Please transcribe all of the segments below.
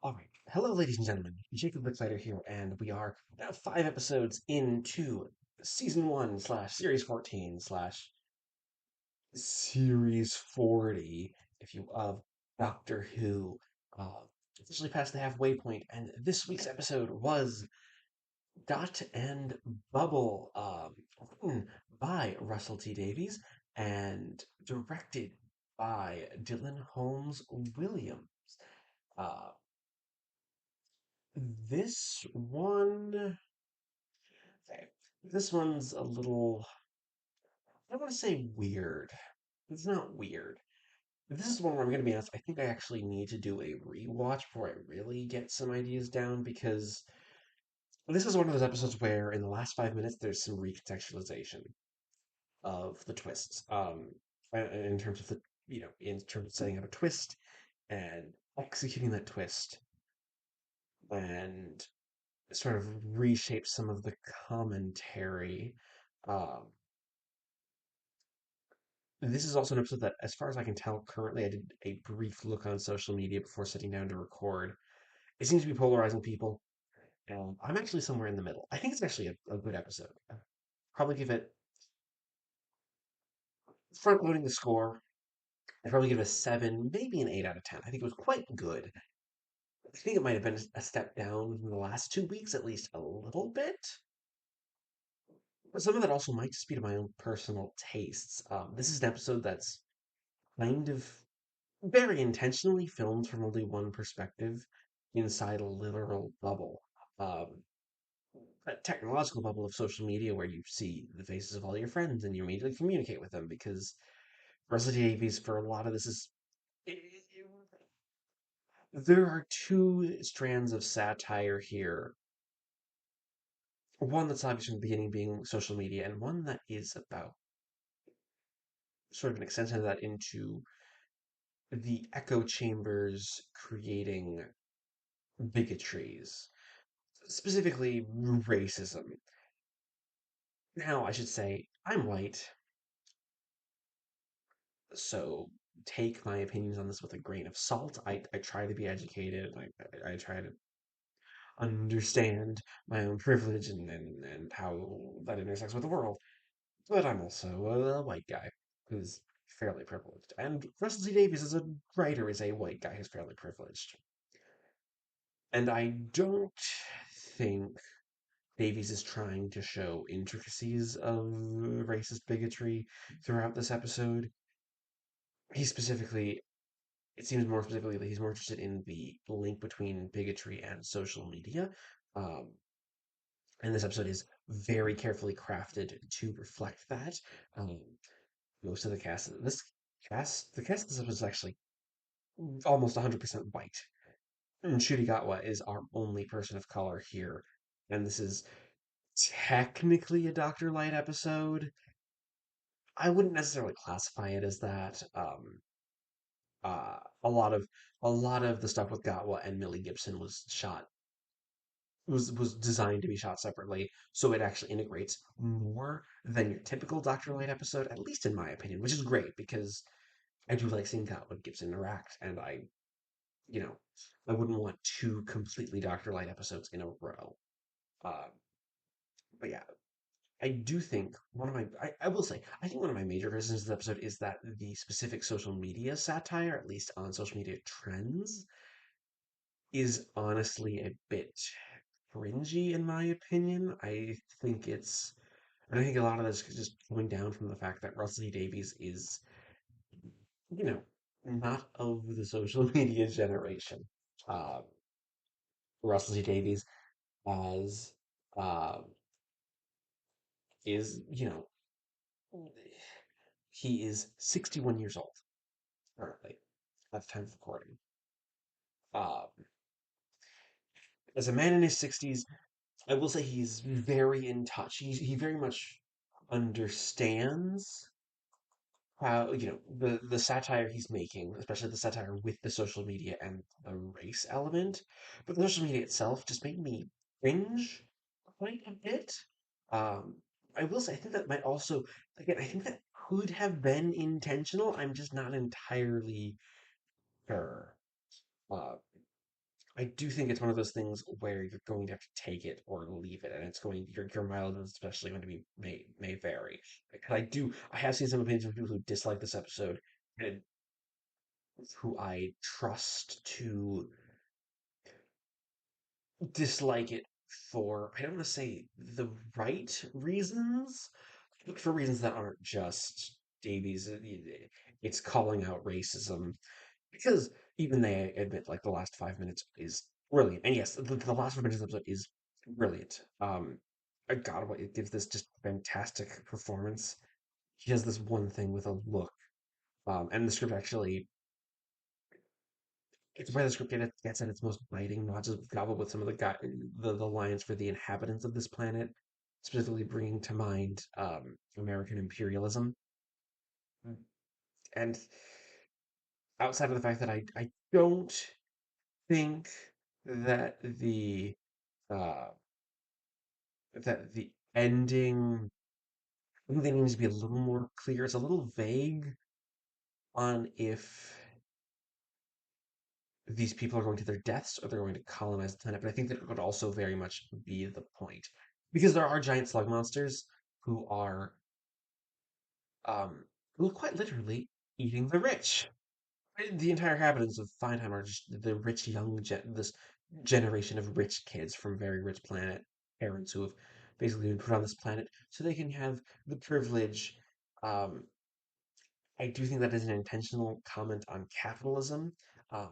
All right. Hello, ladies and gentlemen. Jacob Licklider here, and we are now 5 episodes into season one slash series 14 slash series 40, if you of Doctor Who. Uh, Officially past the halfway point, and this week's episode was Dot and Bubble, written by Russell T Davies and directed by Dylan Holmes Williams. Uh, This one, okay, this one's a little, I don't want to say weird. It's not weird. This is one where I'm going to be honest, I think I actually need to do a rewatch before I really get some ideas down because this is one of those episodes where in the last 5 minutes there's some recontextualization of the twists. In terms of in terms of setting up a twist and executing that twist and sort of reshape some of the commentary. Um, this is also an episode that, as far as I can tell, currently I did a brief look on social media before sitting down to record. It seems to be polarizing people, and I'm actually somewhere in the middle. I think it's actually a good episode. I'd probably give it, front loading the score, I'd probably give it a 7, maybe an 8 out of 10. I think it was quite good. I think it might have been a step down from the last 2 weeks, at least a little bit. But some of that also might just be to my own personal tastes. This is an episode that's kind of very intentionally filmed from only one perspective inside a literal bubble. Um, a technological bubble of social media where you see the faces of all your friends and you immediately communicate with them because Russell T Davies, for a lot of this, is. There are two strands of satire here. One that's obvious from the beginning being social media, and one that is about sort of an extension of that into the echo chambers creating bigotries, specifically racism. Now, I should say, I'm white, so take my opinions on this with a grain of salt. I try to be educated. I try to understand my own privilege and how that intersects with the world. But I'm also a white guy who's fairly privileged. And Russell T Davies as a writer is a white guy who's fairly privileged. And I don't think Davies is trying to show intricacies of racist bigotry throughout this episode. He specifically, it seems more specifically that he's more interested in the link between bigotry and social media. Um, and this episode is very carefully crafted to reflect that. Most of the cast of this episode is actually almost 100% white. And Ncuti Gatwa is our only person of color here. And this is technically a Dr. Light episode. I wouldn't necessarily classify it as that. Uh, a lot of a lot of the stuff with Gatwa and Millie Gibson was designed to be shot separately, so it actually integrates more than your typical Doctor Light episode, at least in my opinion, which is great because I do like seeing Gatwa and Gibson interact, and you know, I wouldn't want two completely Doctor Light episodes in a row. Uh, but yeah, I do think I will say, I think one of my major criticisms of the episode is that the specific social media satire, at least on social media trends, is honestly a bit cringy in my opinion. I think a lot of this is just coming down from the fact that Russell T Davies is, you know, not of the social media generation. Uh, Russell T Davies as uh, is, he is 61 years old currently at the time of recording. Uh, as a man in his 60s, I will say he's very in touch. He very much understands how, the satire he's making, especially the satire with the social media and the race element. But the social media itself just made me cringe quite a bit. Um, I will say, I think that might also, again, I think that could have been intentional. I'm just not entirely sure. Uh, I do think it's one of those things where you're going to have to take it or leave it, and it's going your mileage is especially going to be may vary. Because I have seen some opinions of people who dislike this episode and who I trust to dislike it for I don't want to say the right reasons, but for reasons that aren't just Davies. It's calling out racism because even they admit like the last 5 minutes is brilliant, and yes, the last 5 minutes of the episode is brilliant. God, what it gives this just fantastic performance. He does this one thing with a look, and the script actually it's where the script gets at its most biting, not just gobbled with some of the lines for the inhabitants of this planet, specifically bringing to mind American imperialism. Mm. And outside of the fact that I don't think that uh, the ending, I think that needs to be a little more clear. It's a little vague on if these people are going to their deaths or they're going to colonize the planet. But I think that it could also very much be the point because there are giant slug monsters who are, um, who are quite literally eating the rich. The entire inhabitants of Feinheim are just the rich this generation of rich kids from very rich planet parents who have basically been put on this planet so they can have the privilege. Um, I do think that is an intentional comment on capitalism. Um,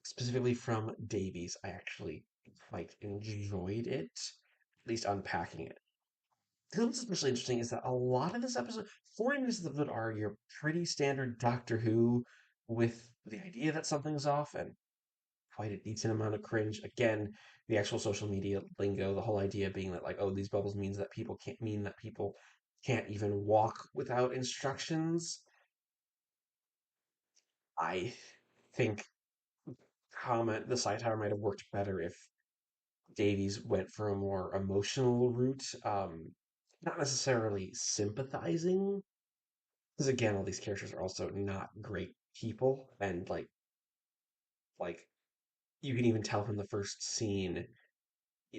Specifically from Davies. I actually quite enjoyed it, at least unpacking it. What's especially interesting is that a lot of this episode, 40 minutes of the episode are your pretty standard Doctor Who with the idea that something's off and quite a decent amount of cringe. Again, the actual social media lingo, the whole idea being that like, oh, these bubbles mean that people can't even walk without instructions. I think comment the satire might have worked better if Davies went for a more emotional route, not necessarily sympathizing, because again, all these characters are also not great people, and like you can even tell from the first scene,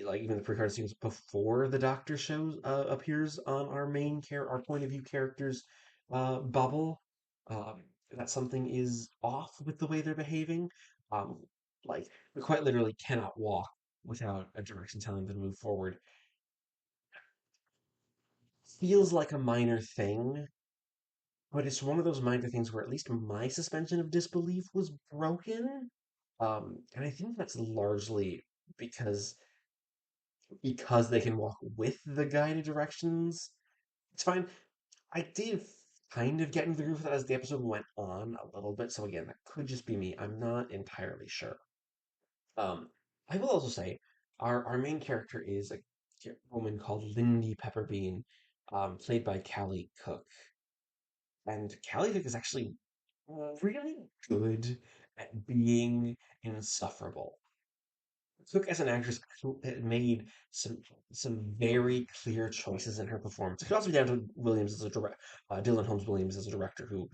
like even the pre-credit scenes before the Doctor shows appears on our point of view characters bubble, um, that something is off with the way they're behaving. Um, like we quite literally cannot walk without a direction telling them to move forward feels like a minor thing, but it's one of those minor things where at least my suspension of disbelief was broken. And I think that's largely because they can walk with the guided directions. It's fine. I did kind of get into the groove of that as the episode went on a little bit. So again, that could just be me. I'm not entirely sure. Um, I will also say our main character is a woman called Lindy Pepperbean, played by Callie Cook. And Callie Cook is actually really good at being insufferable. Cook, as an actress, had made some very clear choices in her performance. It could also be down to Williams as a director, Dylan Holmes Williams as a director who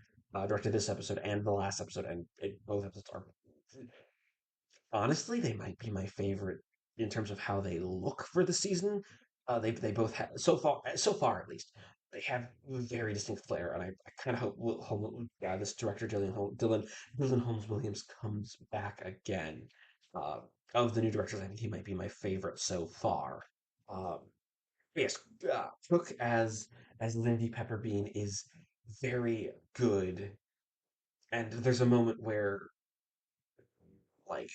directed this episode and the last episode, and both episodes are honestly, they might be my favorite in terms of how they look for the season. They both have so far at least they have very distinct flair, and I kind of hope this director Dylan Holmes Williams comes back again. Uh, of the new directors, I think he might be my favorite so far. Um, yes, Cook as Lindy Pepperbean is very good, and there's a moment where like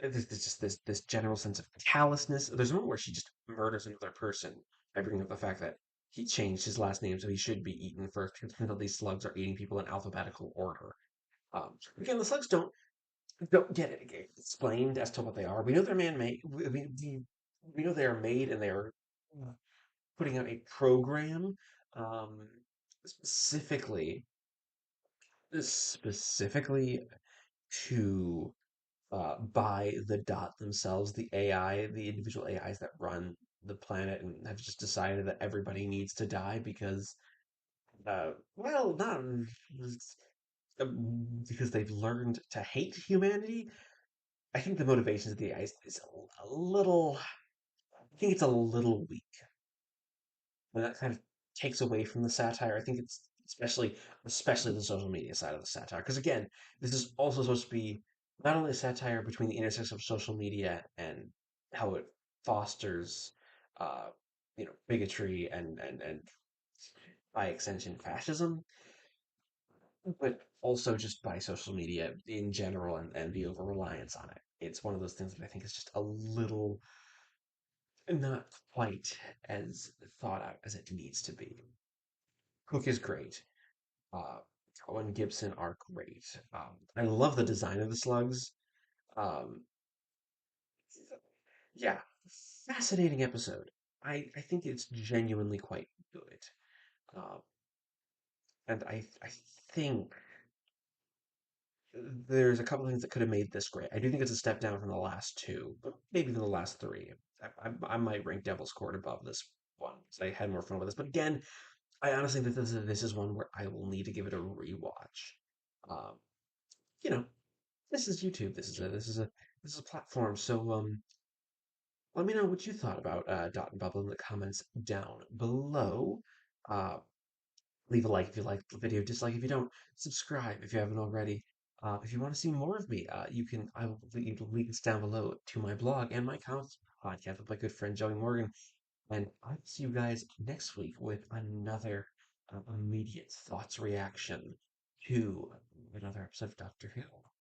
there's just this general sense of callousness. There's a moment where she just murders another person by bringing up the fact that he changed his last name so he should be eaten first because these slugs are eating people in alphabetical order. Again, the slugs don't get it explained as to what they are. We know they're man-made. We know they are made and they are putting out a program um, specifically specifically to by the dot themselves, the AI, the individual AIs that run the planet, and have just decided that everybody needs to die because, well, not because they've learned to hate humanity. I think the motivations of the AI is a little. I think it's a little weak, and that kind of takes away from the satire. I think it's especially the social media side of the satire, because again, this is also supposed to be not only a satire between the intersection of social media and how it fosters, uh, bigotry and by extension fascism, but also just by social media in general and the over reliance on it. It's one of those things that I think is just a little not quite as thought out as it needs to be. Cook is great. Uh, Owen Gibson are great. I love the design of the slugs. Um, yeah, fascinating episode. I think it's genuinely quite good. Um, and I think there's a couple things that could have made this great. I do think it's a step down from the last two, but maybe even the last three. I might rank Devil's Court above this one because I had more fun with this. But again, I honestly think this is one where I will need to give it a rewatch. Um, you know, this is YouTube. This is a platform. So let me know what you thought about Dot and Bubble in the comments down below. Uh, Leave a like if you liked the video, dislike if you don't, subscribe if you haven't already. If you want to see more of me, I will leave links down below to my blog and my comics podcast with my good friend Joey Morgan. And I'll see you guys next week with another immediate thoughts reaction to another episode of Doctor Who.